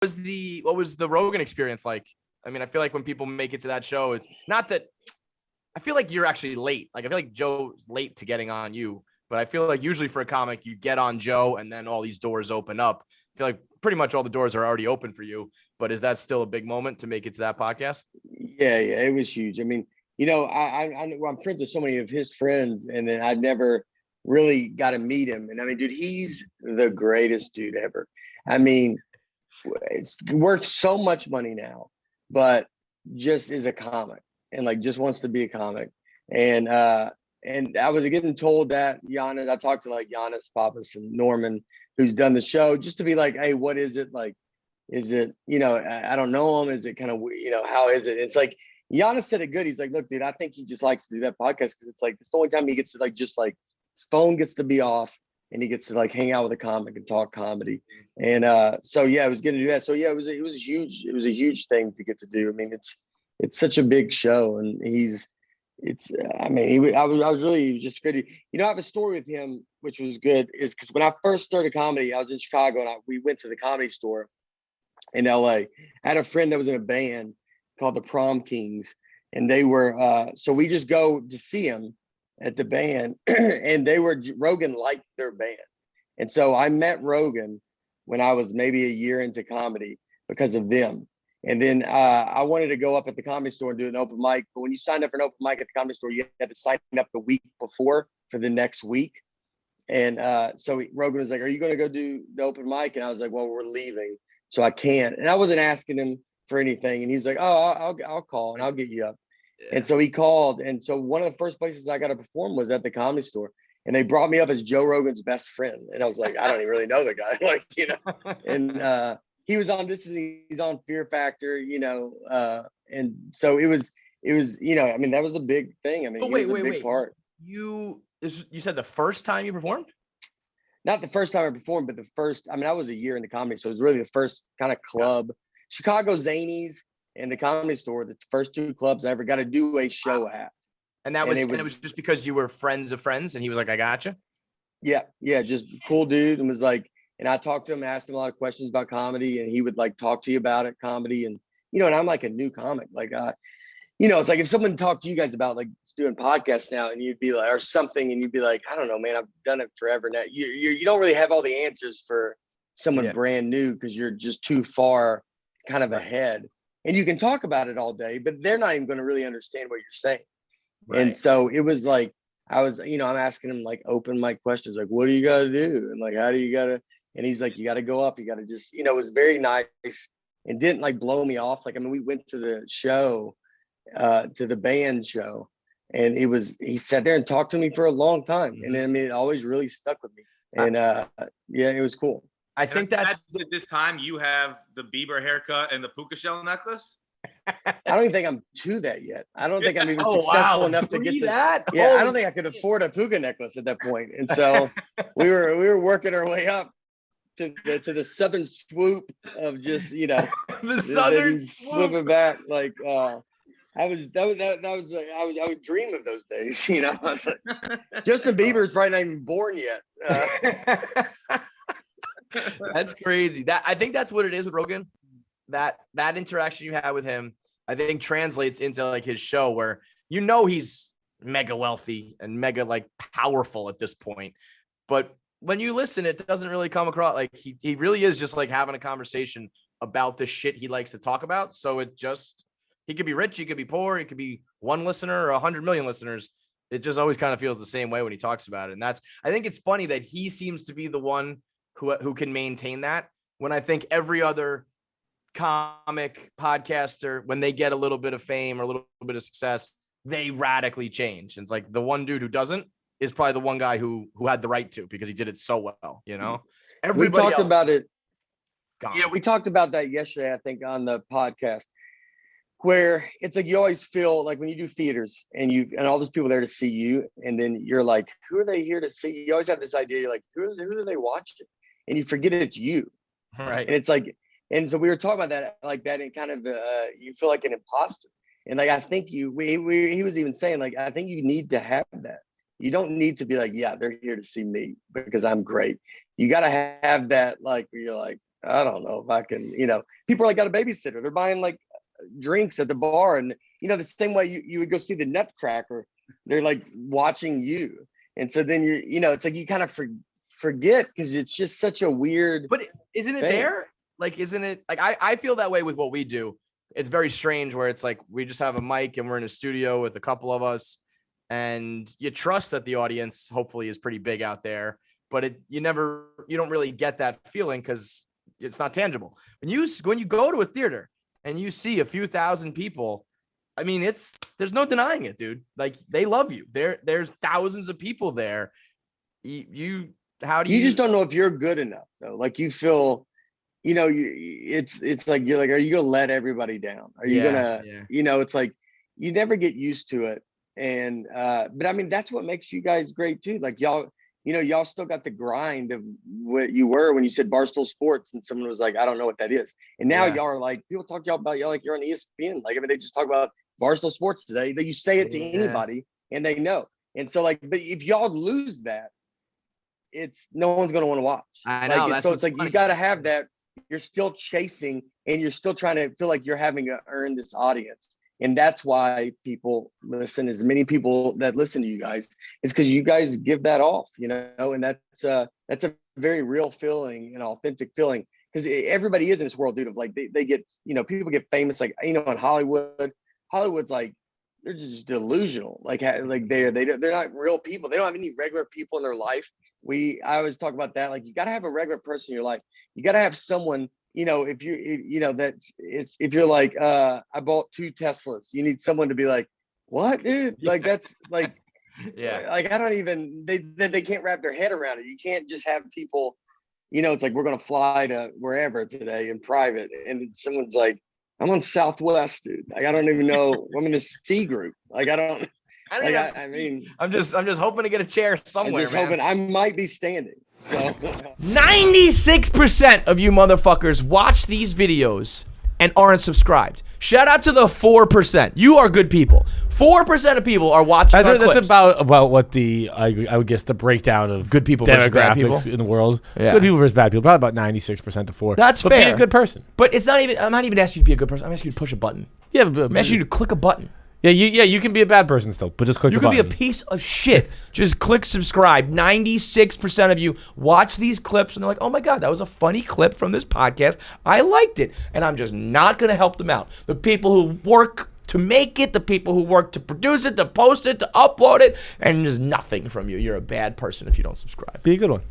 what was the Rogan Experience like? I mean, I feel like when people make it to that show, it's not that I feel like you're actually late. Like I feel like Joe's late to getting on you, but I feel like usually for a comic, you get on Joe and then all these doors open up. I feel like pretty much all the doors are already open for you, but is that still a big moment to make it to that podcast? Yeah, it was huge. I mean, I'm friends with so many of his friends, and then I never really got to meet him. And I mean, dude, he's the greatest dude ever. I mean, it's worth so much money now, but just is a comic and like just wants to be a comic. And I was getting told that Giannis, I talked to like Giannis, Papas, and Norman, who's done the show, just to be like, hey, what is it like? Is it, I don't know him. Is it kind of, how is it? It's like Giannis said it good. He's like, look, dude, I think he just likes to do that podcast because it's like it's the only time he gets to like just like his phone gets to be off and he gets to like hang out with a comic and talk comedy. And so yeah, I was going to do that. So yeah, it was huge. It was a huge thing to get to do. I mean, it's such a big show, and I was really, he was just good. I have a story with him, which was good, is because when I first started comedy, I was in Chicago and we went to the Comedy Store in LA. I had a friend that was in a band called the Prom Kings, and they were so we just go to see him at the band and Rogan liked their band. And so I met Rogan when I was maybe a year into comedy because of them. And then I wanted to go up at the Comedy Store and do an open mic, but when you signed up for an open mic at the Comedy Store, you had to sign up the week before for the next week. And so Rogan was like, are you going to go do the open mic? And I was like, well, we're leaving, so I can't. And I wasn't asking him for anything. And he's like, oh, I'll call and I'll get you up. Yeah. And so he called. And so one of the first places I got to perform was at the Comedy Store. And they brought me up as Joe Rogan's best friend. And I was like, I don't even really know the guy. And he was on, he's on Fear Factor, and so it was, I mean, that was a big thing. I mean, it was a big part. You said the first time you performed? Not the first time I performed, but I was a year in the comedy. So it was really the first kind of club. Yeah. Chicago Zanies and the Comedy Store, the first two clubs I ever got to do a show at. And it was just because you were friends of friends and he was like, I gotcha. Yeah. Just cool dude. And was like, and I talked to him, asked him a lot of questions about comedy, and he would like talk to you about it, comedy. And, and I'm like a new comic, like, it's like if someone talked to you guys about like doing podcasts now and you'd be like, or something, and you'd be like, I don't know, man, I've done it forever now. You don't really have all the answers for someone brand new because you're just too far kind of ahead. And you can talk about it all day, but they're not even going to really understand what you're saying. Right. And so it was like, I was, I'm asking him like open mic questions, like, what do you got to do? And like, how do you got to, and he's like, you got to go up, you got to just, it was very nice and didn't like blow me off. Like, I mean, we went to the show, to the band show, and he sat there and talked to me for a long time. Mm-hmm. And then, I mean, it always really stuck with me. And it was cool. I think that's at this time you have the Bieber haircut and the puka shell necklace. I don't even think I'm to that yet. I don't think I'm even successful enough to get to that. Yeah, I don't think I could afford a puka necklace at that point. And so we were working our way up to the southern swoop of just, the southern swooping back. Like I would dream of those days, I was like, Justin Bieber's probably not even born yet. That's crazy. I think that's what it is with Rogan. That interaction you had with him, I think translates into like his show where he's mega wealthy and mega like powerful at this point. But when you listen, it doesn't really come across like he really is just like having a conversation about the shit he likes to talk about. So he could be rich, he could be poor, he could be one listener or 100 million listeners. It just always kind of feels the same way when he talks about it. And I think it's funny that he seems to be the one who can maintain that, when I think every other comic podcaster, when they get a little bit of fame or a little bit of success, they radically change. And it's like the one dude who doesn't is probably the one guy who had the right to, because he did it so well, We talked about it. Yeah, we talked about that yesterday, I think, on the podcast, where it's like you always feel like when you do theaters and all those people there to see you, and then you're like, who are they here to see? You always have this idea, you're like, who are they watching? And you forget it's you. Right. And it's like, and so we were talking about that, like that, and kind of you feel like an imposter. And like, I think he was even saying, like, I think you need to have that. You don't need to be like, yeah, they're here to see me because I'm great. You got to have that, like, where you're like, I don't know if I can, people are like got a babysitter. They're buying like drinks at the bar. And, the same way you would go see the Nutcracker, they're like watching you. And so then it's like you kind of forget because it's just such a weird. But isn't it thing. there? Like, isn't it like I feel that way with what we do. It's very strange where it's like we just have a mic and we're in a studio with a couple of us and you trust that the audience hopefully is pretty big out there, but you don't really get that feeling because it's not tangible. When you go to a theater and you see a few thousand people, I mean, there's no denying it, dude. Like they love you. There's thousands of people there. You just don't know if you're good enough though. Like you feel, it's like you're like, are you gonna let everybody down? Are you gonna, it's like you never get used to it. And but I mean that's what makes you guys great too. Like y'all still got the grind of what you were when you said Barstool Sports and someone was like, I don't know what that is. And now y'all are like, people talk y'all about y'all like you're on ESPN. Like I mean, they just talk about Barstool Sports today. That you say it to anybody and they know. And so like, but if y'all lose that, it's no one's gonna want to watch. I know. Like, so it's like funny. You gotta have that. You're still chasing and you're still trying to feel like you're having to earn this audience. And that's why people listen, as many people that listen to you guys is because you guys give that off, and that's a very real feeling, an authentic feeling. Because everybody is in this world, dude, of like they get, people get famous, like, in Hollywood's like, they're just delusional. Like they're not real people. They don't have any regular people in their life. I always talk about that. Like you got to have a regular person in your life. You got to have someone, if you're like, I bought 2 Teslas, you need someone to be like, what, dude? Like, that's like, like, I don't even, they can't wrap their head around it. You can't just have people, it's like, we're going to fly to wherever today in private. And someone's like, I'm on Southwest, dude. Like, I don't even know. I'm in the C group. Like, I mean, I'm just hoping to get a chair somewhere. I'm just hoping I might be standing. So 96% of you motherfuckers watch these videos and aren't subscribed. Shout out to the 4%. You are good people. 4% of people are watching our clips. That's about what I would guess the breakdown of good people versus bad people demographics in the world. Yeah. Good people versus bad people. Probably about 96% to 4. That's but fair. Be a good person. But it's not even. I'm not even asking you to be a good person. I'm asking you to push a button. Yeah, I'm asking you to click a button. Yeah, you can be a bad person still, but just click the button. You can be a piece of shit. Just click subscribe. 96% of you watch these clips and they're like, oh my God, that was a funny clip from this podcast. I liked it. And I'm just not going to help them out. The people who work to make it, the people who work to produce it, to post it, to upload it, and there's nothing from you. You're a bad person if you don't subscribe. Be a good one.